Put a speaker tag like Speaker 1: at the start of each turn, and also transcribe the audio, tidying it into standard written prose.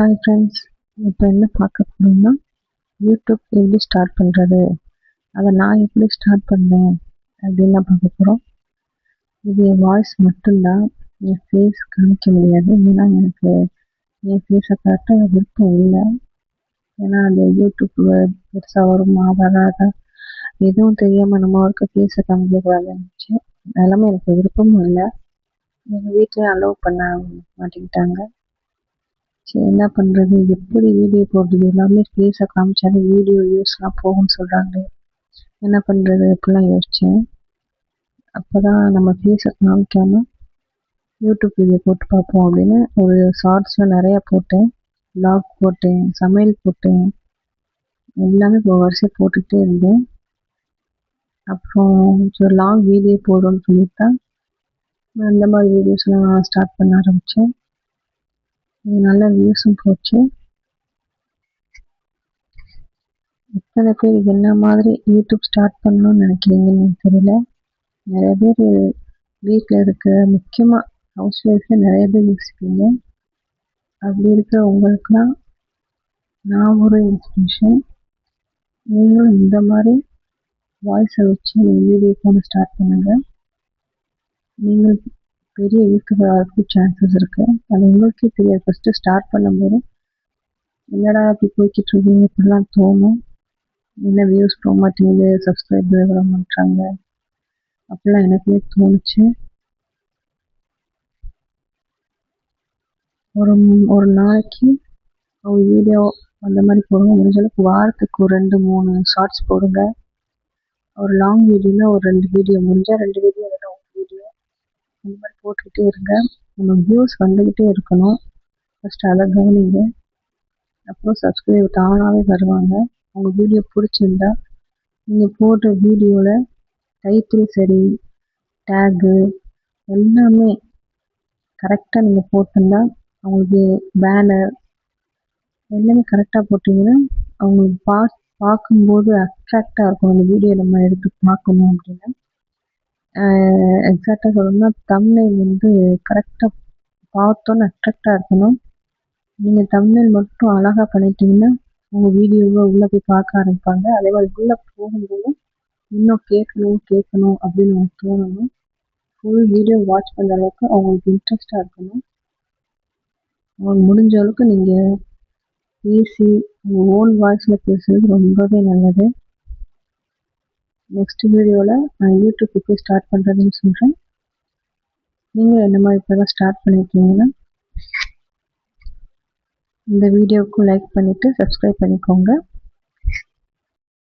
Speaker 1: Hi friends, இப்போ என்ன பார்க்க போகிறோம்னா யூடியூப் எப்படி ஸ்டார்ட் பண்ணுறது, அதை நான் எப்படி ஸ்டார்ட் பண்ணேன் அப்படின்னு தான் பார்க்க போகிறோம். இது என் வாய்ஸ் மட்டும்தான், என் ஃபேஸ் காமிக்க முடியாது. ஏன்னா எனக்கு என் ஃபேஸை காட்ட விருப்பம் இல்லை. ஏன்னா அந்த யூடியூப் பெருசாக வருமா வராதா எதுவும் தெரியாமல் நம்ம ஒர்க்கு ஃபேஸை காமிக்கக்கூடாதுன்னு இருந்துச்சு. அதெல்லாமே எனக்கு விருப்பமும் இல்லை. எங்கள் வீட்டில் அலோவ் பண்ண மாட்டேங்கிட்டாங்க. சரி, என்ன பண்ணுறது, எப்படி வீடியோ போடுறது, எல்லாமே ஃபேஸை காமிச்சாலும் வீடியோ வியூஸ்லாம் போகும்னு சொல்கிறாங்க. என்ன பண்ணுறது அப்படிலாம் யோசித்தேன். அப்போ தான் நம்ம ஃபேஸை காமிக்காமல் யூடியூப் வீடியோ போட்டு பார்ப்போம் அப்படின்னு ஒரு ஷார்ட்ஸில் நிறையா போட்டேன். vlog போட்டேன், சமையல் போட்டேன், எல்லாமே இப்போ வரிசை போட்டுகிட்டே இருந்தேன். அப்புறம் ஒரு லாங் வீடியோ போடுறோன்னு சொல்லிட்டு தான் அந்த மாதிரி வீடியோஸ்லாம் ஸ்டார்ட் பண்ண ஆரம்பித்தேன். நல்ல வியூஸும் போச்சு. எத்தனை பேர் என்ன மாதிரி யூடியூப் ஸ்டார்ட் பண்ணணும்னு நினைக்கிறீங்கன்னு எனக்கு தெரியல. நிறைய பேர் வீட்டில் இருக்கிற முக்கியமாக ஹவுஸ் ஒய்ஃபில் நிறைய பேர் யோசிப்பீங்க. அப்படி இருக்கிற உங்களுக்குலாம் நான் ஒரு இன்ஸ்பிரேஷன். நீங்களும் இந்த மாதிரி வாய்ஸை வச்சு வீடியோ போட ஸ்டார்ட் பண்ணுங்கள். நீங்கள் பெரிய யூடியூபராக சான்சஸ் இருக்குது. அது உங்களுக்கே தெரியாது. ஃபஸ்ட்டு ஸ்டார்ட் பண்ணும்போது என்னடா அப்படி போய்கிட்டு இருக்கு இப்படிலாம் தோணும். என்ன வியூஸ் போக மாட்டேங்குது, சப்ஸ்கிரைபர் வர மாட்டாங்க அப்படிலாம் எனக்குமே தோணுச்சு. ஒரு நாளைக்கு ஒரு வீடியோ அந்த மாதிரி போடுங்க. முடிஞ்ச அளவுக்கு வாரத்துக்கு ஒரு 2-3 ஷார்ட்ஸ் போடுங்க. ஒரு லாங் வீடியோனா ஒரு 2 வீடியோ, முடிஞ்சால் 2 வீடியோ இல்லைன்னா 1 வீடியோ அந்த மாதிரி போட்டுக்கிட்டே இருங்க. நம்ம வியூஸ் வந்துக்கிட்டே இருக்கணும். ஃபஸ்ட்டு அதை கவனிங்க. அப்புறம் சப்ஸ்கிரைப் தானாகவே வருவாங்க. உங்கள் வீடியோ பிடிச்சிருந்தா நீங்கள் போடுற வீடியோவில் டைட்டில் சரி, டேகு எல்லாமே கரெக்டாக நீங்கள் போட்டிருந்தா, அவங்களுக்கு பேனர் எல்லாமே கரெக்டாக போட்டிங்கன்னா அவங்களுக்கு பார்க்கும்போது அட்ராக்டாக இருக்கும். அந்த வீடியோ நம்ம எடுத்து பார்க்கணும் அப்படின்னா எக்ஸாக்டாக சொல்லணும்னா தம்ப்நெயில் வந்து கரெக்டாக பார்த்தோன்னு அட்ராக்டாக இருக்கணும். நீங்கள் தம்ப்நெயில் மட்டும் அழகாக பண்ணிட்டீங்கன்னா உங்கள் வீடியோவை உள்ளே போய் பார்க்க ஆரம்பிப்பாங்க. அதே மாதிரி உள்ளே போகும்போது இன்னும் கேட்கணும் அப்படின்னு எனக்கு தோணணும். ஃபுல் வீடியோ வாட்ச் பண்ணுற அளவுக்கு அவங்களுக்கு இன்ட்ரெஸ்டாக இருக்கணும். அவங்களுக்கு முடிஞ்ச அளவுக்கு நீங்கள் பேசி உங்கள் ஓன் வாய்ஸில் பேசுறது ரொம்பவே நல்லது. நெக்ஸ்ட் வீடியோவில் நான் யூடியூப் எப்படி ஸ்டார்ட் பண்ணுறதுன்னு சொல்கிறேன். நீங்கள் என்ன மாதிரி இப்போ தான் ஸ்டார்ட் பண்ணியிருக்கீங்கன்னா இந்த வீடியோவுக்கும் லைக் பண்ணிவிட்டு சப்ஸ்கிரைப் பண்ணிக்கோங்க.